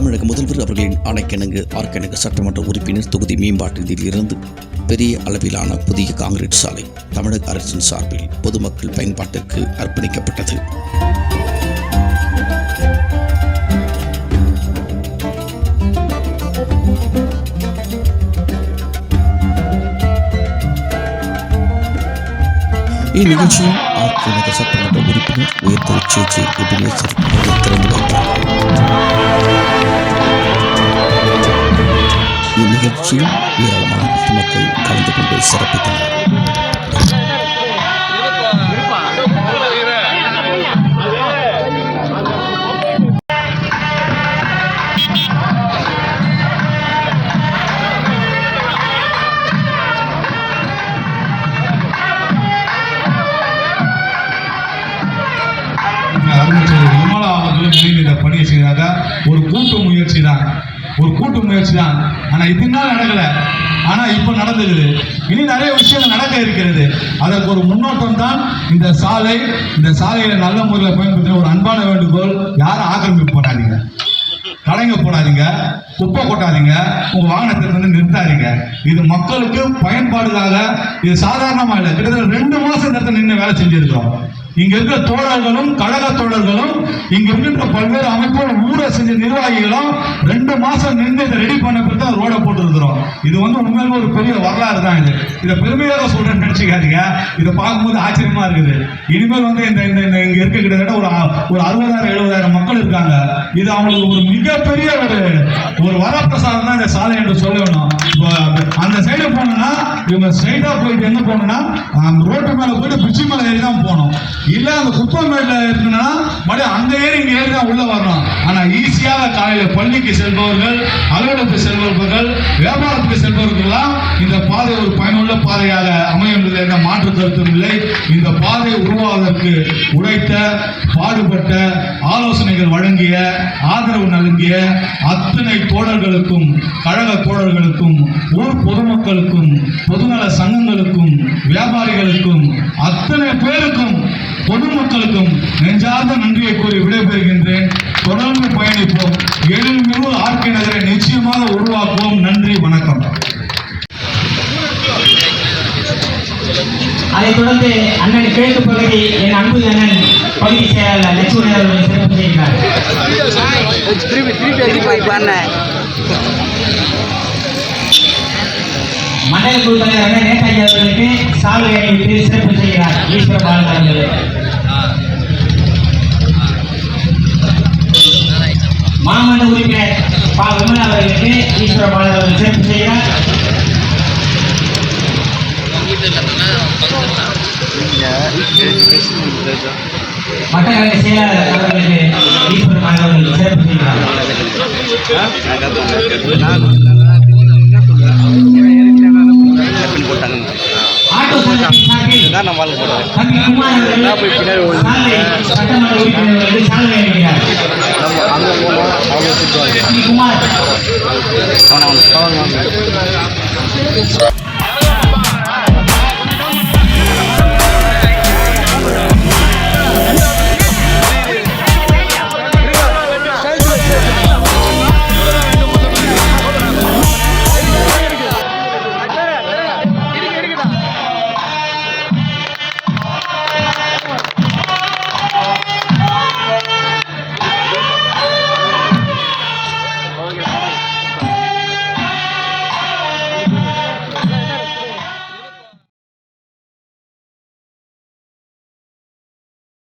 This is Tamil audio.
தமிழக முதல்வர் அவர்களின் ஆணைக்கிணங்கு ஆர்கனக சட்டமன்ற உறுப்பினர் தொகுதி மேம்பாட்டில் இருந்து பெரிய அளவிலான புதிய காங்கிரீட் சாலை தமிழக அரசின் சார்பில் பொதுமக்கள் பயன்பாட்டிற்கு அர்ப்பணிக்கப்பட்டது. இந்நிகழ்ச்சியில் ஆர்கனக சட்டமன்ற உறுப்பினர் உயர்திரு ஜே எபினேசர் அவர்கள் திறந்து வைத்தார். இந்நிகழ்ச்சியில் ஏராளமான பொதுமக்கள் கலந்து கொண்டு சிறப்பித்தனர். விமலா அவர்களும் இந்த பணியை செய்தாங்க. ஒரு கூட்டு முயற்சி தான். ஆனா இது நாள் நடக்கல, ஆனா இப்ப நடந்துக்குது. இனி நிறைய விஷயங்கள் நடக்க இருக்கிறது. அதற்கு ஒரு முன்னோட்டம் தான் இந்த சாலை. இந்த சாலையில நல்ல முறையில் பயன்படுத்த ஒரு அன்பான வேண்டுகோள், யாரும் ஆக்கிரமிப்பு போடாதீங்க, கடைங்க போடாதீங்க, குப்பை கொட்டாதீங்க, உங்க வாகனத்தை வந்து நிறுத்தாதீங்க. இது மக்களுக்கு பயன்பாடுக்காக. இது சாதாரணமா இல்லை, கிட்டத்தட்ட 2 மாசம் நேரத்தில் நின்று வேலை செஞ்சிருக்கிறோம். இங்க இருக்கிற தோழர்களும் கழக தோழர்களும் இங்க இருக்கின்ற பல்வேறு அமைப்போட ஊரை செஞ்ச நிர்வாகிகளும் 2 மாசம் நின்று இதை ரெடி பண்ண பிறகு தான் ரோட போட்டு இருக்கிறோம். இது வந்து உண்மையில ஒரு பெரிய வரலாறு தான். இதை பெருமையாக சொல்றேன்னு நினைச்சுக்காதீங்க. இதை பார்க்கும்போது ஆச்சரியமா இருக்குது. இனிமேல் வந்து இந்த இங்க இருக்க கிட்டத்தட்ட ஒரு 60,000-70,000 மக்கள் இருக்காங்க. இது அவங்களுக்கு ஒரு மிகப்பெரிய ஒரு வரப்பிரசாதம் தான் இந்த சாலை என்று சொல்லணும். அந்த சைடு போனோம்னா இவங்க ஸ்ட்ரைட்டா போயிட்டு எங்க போகணும்னா ரோட்டு மேல போயிட்டு பிரிட்ஜ் மேல ஏறி தான் போகணும். இல்ல அந்த குப்பை மேல இருக்குன்னா மறுபடியும் அந்த ஏறி இங்க ஏறி தான் உள்ள வரணும். ஆனா ஈஸியாக காலையில பள்ளிக்கு செல்பவர்கள், அலுவலகத்துக்கு செல்பவர்கள், வியாபாரத்துக்கு செல்பவர்கள்லாம் இந்த பாதை ஒரு பயனுள்ள பாதையாக அமையும் என்பதில் எந்த மாற்று கருத்தும் இல்லை. இந்த பாதை உருவாவதற்கு உழைத்த, பாடுபட்ட, ஆலோசனைகள் வழங்கிய, ஆதரவு நல்கிய அத்தனை தோழர்களுக்கும், கழக தோழர்களுக்கும், ஊர் பொதுமக்களுக்கும், பொதுநல சங்கங்களுக்கும், வியாபாரிகளுக்கும், அத்தனை பேருக்கும், பொதுமக்களுக்கும் நெஞ்சார்ந்த நன்றியை கூறி விடைபெறுகின்றேன். தொடர்ந்து பயணிப்போம். எழில்மிகு ஆர்கே நகரை நிச்சயமாக உருவாக்குவோம். நன்றி, வணக்கம். அதைத் தொடர்ந்து அண்ணன் கிழக்கு பகுதி என் அன்பு அண்ணன் பகுதி செயலாளர் லட்சுமணி அவர்கள் சிறப்பு செய்கிறார். மண்டல குழு தலைவர் நேதாஜி அவர்களுக்கு சாலை அணிவித்து சிறப்பு செய்கிறார் ஈஸ்வர பாலன் அவர்கள். மாமன்ற உறுப்பினர் பா விமலா அவர்களுக்கு ஈஸ்வர பாலன் அவர்கள் சிறப்பு செய்கிறார். மட்டக்கலை செயலாளர் அவர்களுக்கு ஈஸ்வர பாலன் அவர்கள் சிறப்பு செய்கிறார். ஆட்டோ சங்கத்தின் சார்பில் தம்பி குமார் அவர்கள் சட்டமன்ற உறுப்பினர்களுக்கு சாலை அளிக்கிறார். தம்பி குமார்